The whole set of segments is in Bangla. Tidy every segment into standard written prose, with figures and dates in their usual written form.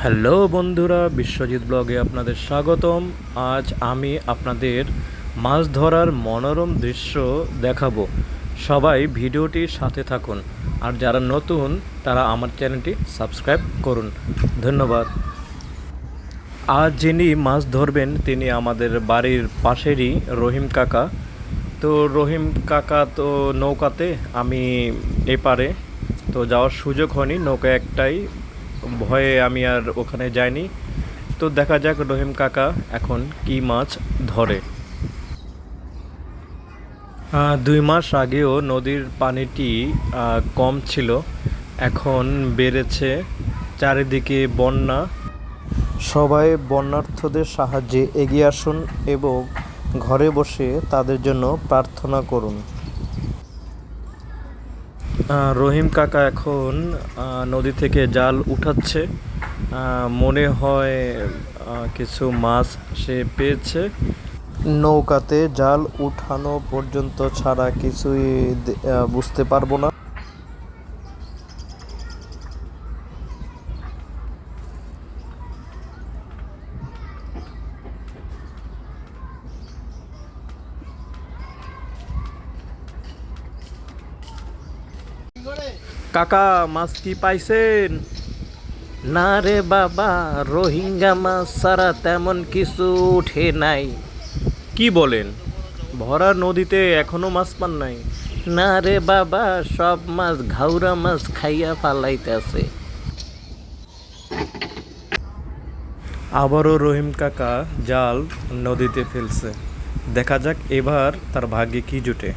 হ্যালো বন্ধুরা, বিশ্বজিৎ ব্লগে আপনাদের স্বাগতম। আজ আমি আপনাদের মাছ ধরার মনোরম দৃশ্য দেখাবো। সবাই ভিডিওটির সাথে থাকুন, আর যারা নতুন তারা আমার চ্যানেলটি সাবস্ক্রাইব করুন। ধন্যবাদ। আজ যিনি মাছ ধরবেন তিনি আমাদের বাড়ির পাশেরই রহিম কাকা। তো রহিম কাকা তো নৌকাতে, আমি এপারে। তো যাওয়ার সুযোগ হয়নি, নৌকা একটাই, ভয়ে আমি আর ওখানে যাইনি। তো দেখা যাক রহিম কাকা এখন কি মাছ ধরে। 2 মাস আগেও নদীর পানিটি কম ছিল, এখন বেড়েছে। চারিদিকে বন্যা। সবাই বন্যার্থদের সাহায্যে এগিয়ে আসুন এবং ঘরে বসে তাদের জন্য প্রার্থনা করুন। রহিম কাকা এখন নদী থেকে জাল উঠাচ্ছে। মনে হয় কিছু মাছ সে পেয়েছে। নৌকাতে জাল উঠানো পর্যন্ত ছাড়া কিছুই বুঝতে পারবো না। কাকা, মাছ কি পাইছেন? না রে বাবা, রোহিঙ্গা মাছ ছাড়া তেমন কিছু উঠে নাই। কি বলেন? ভরা নদীতে এখনো মাছ পান নাই? না রে বাবা, সব মাছ ঘাউরা মাছ খাইয়া ফালাইতেছে। আবারও রহিম কাকা জাল নদীতে ফেলছে। দেখা যাক এবার তার ভাগ্যে কি জুটে।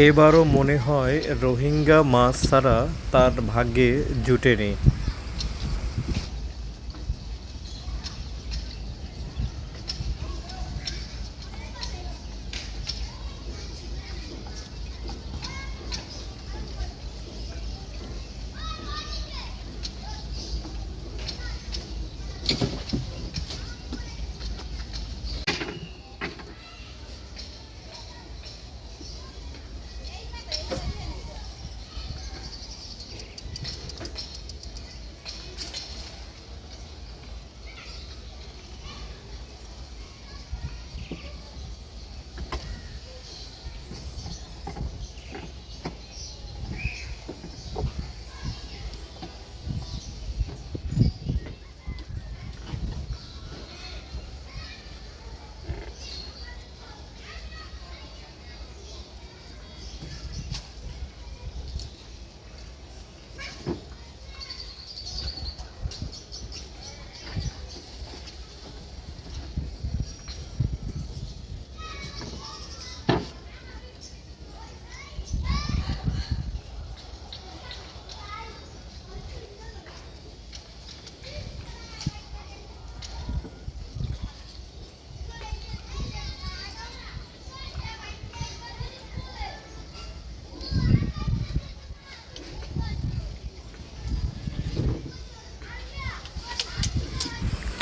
এবারও মনে হয় রোহিঙ্গা মাছ ছাড়া তার ভাগ্যে জুটেনি।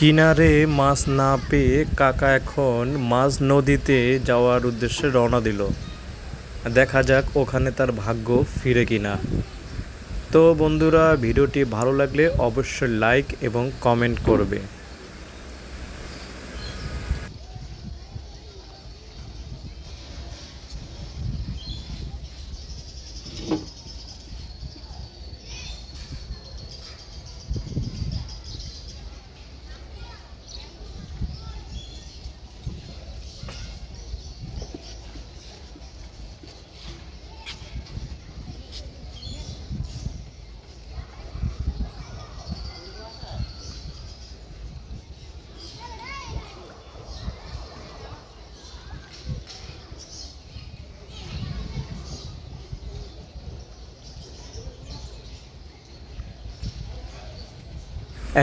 কিনারে মাছ না পেয়ে কাকা এখন মাঝ নদীতে যাওয়ার উদ্দেশ্যে রওনা দিল। দেখা যাক ওখানে তার ভাগ্য ফিরে কিনা। তো বন্ধুরা, ভিডিওটি ভালো লাগলে অবশ্যই লাইক এবং কমেন্ট করবে।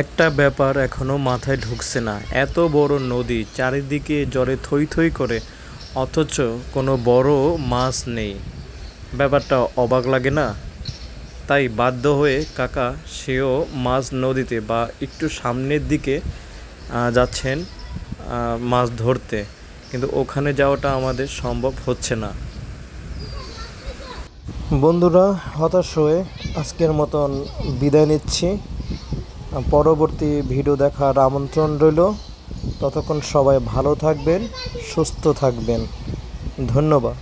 একটা ব্যাপার এখনও মাথায় ঢুকছে না, এত বড় নদী, চারিদিকে জলে থই থই করে, অথচ কোনো বড় মাছ নেই। ব্যাপারটা অবাক লাগে না? তাই বাধ্য হয়ে কাকা সেও মাছ নদীতে বা একটু সামনের দিকে যাচ্ছেন মাছ ধরতে, কিন্তু ওখানে যাওয়াটা আমাদের সম্ভব হচ্ছে না। বন্ধুরা, হতাশ হয়ে আজকের মতন বিদায় নিচ্ছি। পরবর্তী ভিডিও দেখার আমন্ত্রণ রইল। ততক্ষণ সবাই ভালো থাকবেন, সুস্থ থাকবেন। ধন্যবাদ।